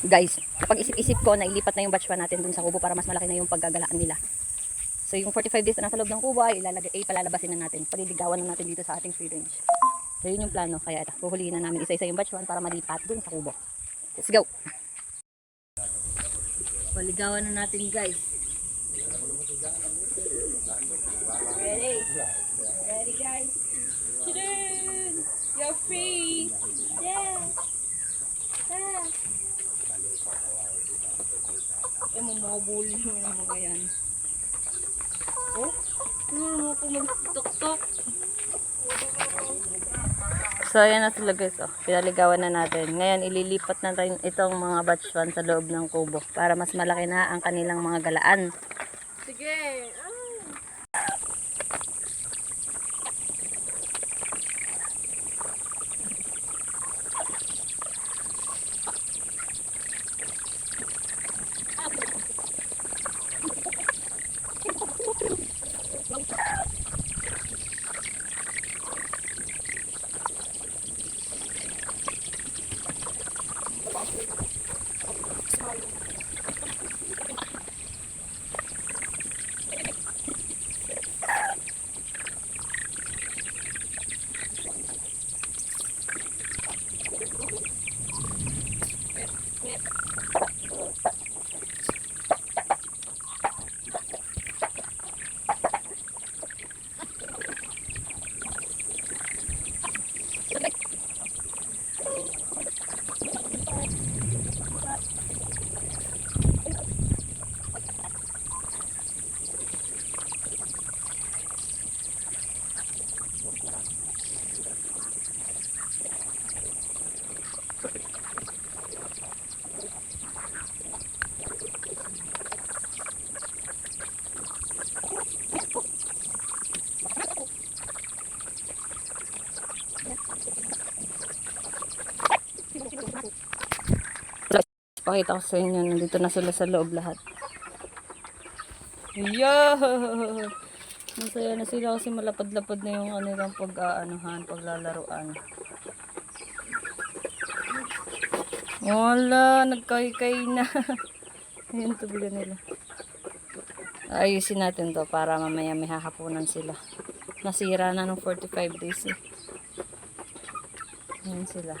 Guys, kapag isip-isip ko na ilipat na yung batch 1 natin dun sa kubo para mas malaki na yung paggagalaan nila. So yung 45 days na nasa loob ng kubo ay palalabasin na natin. Paliligawan na natin dito sa ating free range. So yun yung plano. Kaya ito, huhulihin na namin isa-isa yung batch 1 para malipat dun sa kubo. Let's go! Paligawan na natin guys. Ready? Ready guys? Chidun! You're free! Yeah! Ah! Eh, mamabuli mo na mga yan. Oh? Ano mo ako mag-tok-tok? So, ayan na sila guys. Oh, pinaligawan na natin. Ngayon, ililipat na rin itong mga batch 1 sa loob ng kubo para mas malaki na ang kanilang mga galaan. Sige! Pakita ko sa inyo, nandito na sila sa loob lahat. Yeah! Masaya na sila kasi malapad-lapad na yung kanilang paglalaruan. Wala, nagkay-kay na. Ayan, tubigan nila. Ayusin natin to para mamaya may hahapunan sila. Nasira na ng 45 days eh. Ayan sila.